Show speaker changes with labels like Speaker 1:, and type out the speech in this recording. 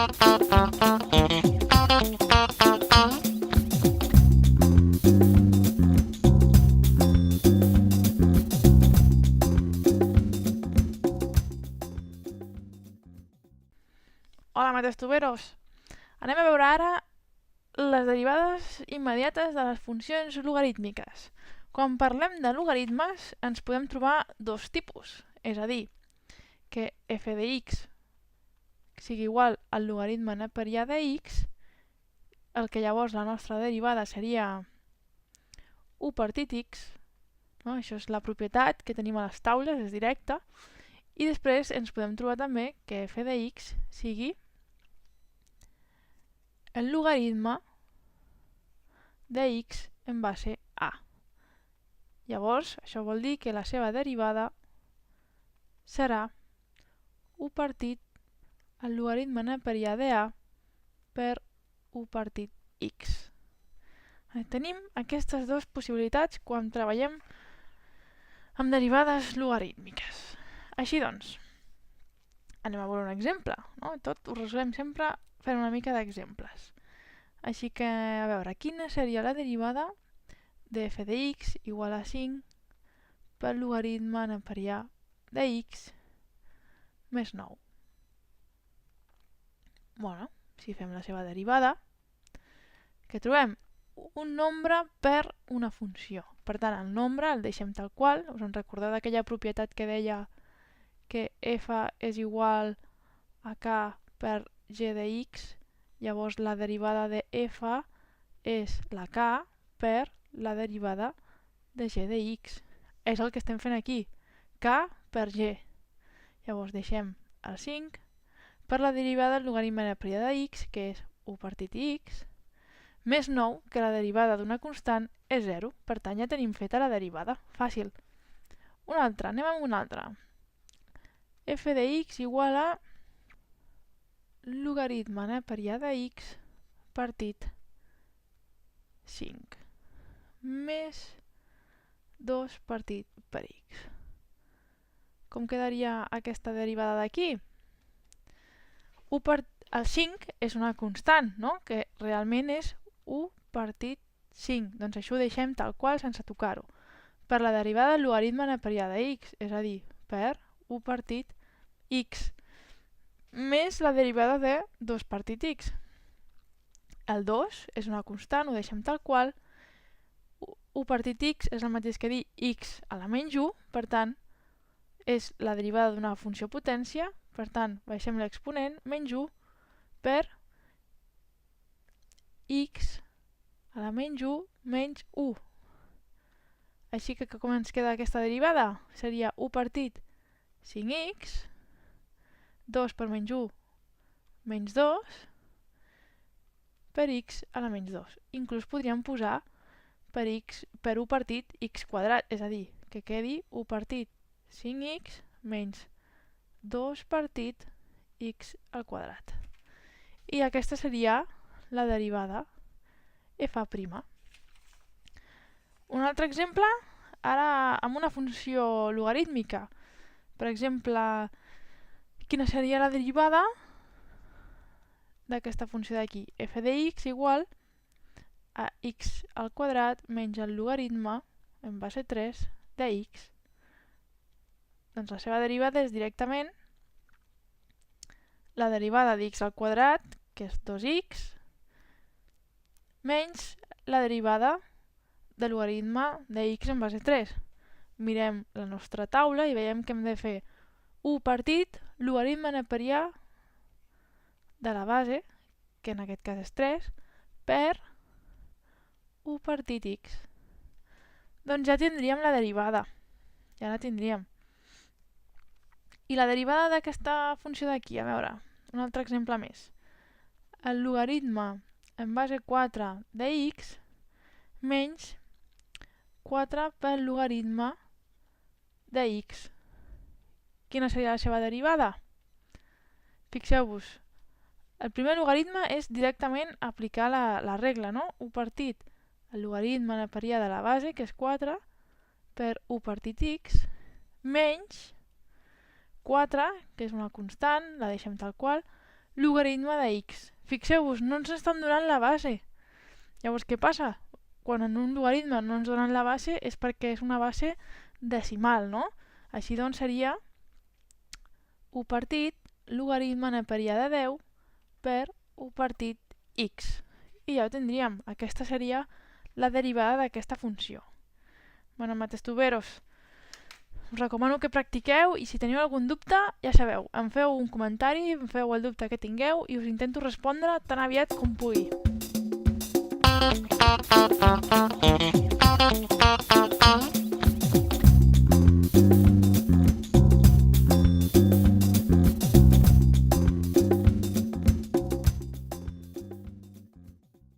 Speaker 1: Hola, matestuberos! Anem a veure ara les derivades immediates de les funcions logarítmiques. Quan parlem de logaritmes ens podem trobar dos tipus, és a dir, que f de x sigui igual al logaritme neperià de x, el que llavors la nostra derivada seria 1 partit x, no? Això és la propietat que tenim a les taules, és directa, i després ens podem trobar també que f de x sigui el logaritme de x en base a. Llavors, això vol dir que la seva derivada serà 1 partit el logaritme neperià de a per 1 partit x. Tenim aquestes dues possibilitats quan treballem amb derivades logarítmiques. Així doncs, anem a veure un exemple, no? Tot ho resolem sempre fent una mica d'exemples. Així que, a veure, quina seria la derivada de f de x igual a 5 pel logaritme neperià de x més 9. Bueno, si fem la seva derivada, que trobem un nombre per una funció. Per tant, el nombre el deixem tal qual. Us en recordeu d'aquella propietat que deia que f és igual a k per g de x? Llavors la derivada de f és la k per la derivada de g de x. És el que estem fent aquí, k per g. Llavors deixem el 5 per la derivada del logaritme neperià de x, que és 1 partit x, més 9, que la derivada d'una constant és 0. Per tant, ja tenim feta la derivada. Fàcil. Un altre, anem amb un altre. F de x igual a logaritme neperià de x partit 5 més 2 partit per x. Com quedaria aquesta derivada d'aquí? El 5 és una constant, no? Que realment és 1 partit 5. Doncs això ho deixem tal qual sense tocar-ho. Per la derivada del logaritme neperià de x, és a dir, per 1 partit x, més la derivada de 2 partit x. El 2 és una constant, ho deixem tal qual. 1 partit x és el mateix que dir x a la menys 1, per tant, és la derivada d'una funció potència, per tant, baixem l'exponent, menys 1 per x a la menys 1 menys 1. Així que com ens queda aquesta derivada? Seria 1 partit 5x, 2 per menys 1 menys 2 per x a la menys 2. Inclús podríem posar per 1 partit x quadrat, és a dir, que quedi 1 partit 5x menys 2 partit x al quadrat. I aquesta seria la derivada f'. Un altre exemple, ara amb una funció logarítmica. Per exemple, quina seria la derivada d'aquesta funció d'aquí? F de x igual a x al quadrat menys el logaritme en base 3 de x. Doncs la seva derivada és directament la derivada d'x al quadrat, que és 2x, menys la derivada del logaritme de x en base 3. Mirem la nostra taula i veiem que hem de fer 1 partit logaritme neperià de la base, que en aquest cas és 3, per 1 partit x. Doncs ja tindríem la derivada. Ja la tindríem. I la derivada d'aquesta funció d'aquí, a veure, un altre exemple més. El logaritme en base 4 de x menys 4 pel logaritme de x. Quina seria la seva derivada? Fixeu-vos, el primer logaritme és directament aplicar la regla, no? 1 partit el logaritme neperià de la base, que és 4, per 1 partit x, menys 4, que és una constant, la deixem tal qual, logaritme de x. Fixeu-vos, no ens estan donant la base. Llavors, què passa? Quan en un logaritme no ens donen la base és perquè és una base decimal, no? Així doncs seria 1 partit logaritme neperià de 10 per 1 partit x. I ja ho tindríem. Aquesta seria la derivada d'aquesta funció. Bueno, matestuberos, us recomano que practiqueu i si teniu algun dubte, ja sabeu, em feu un comentari, em feu el dubte que tingueu i us intento respondre tan aviat com pugui.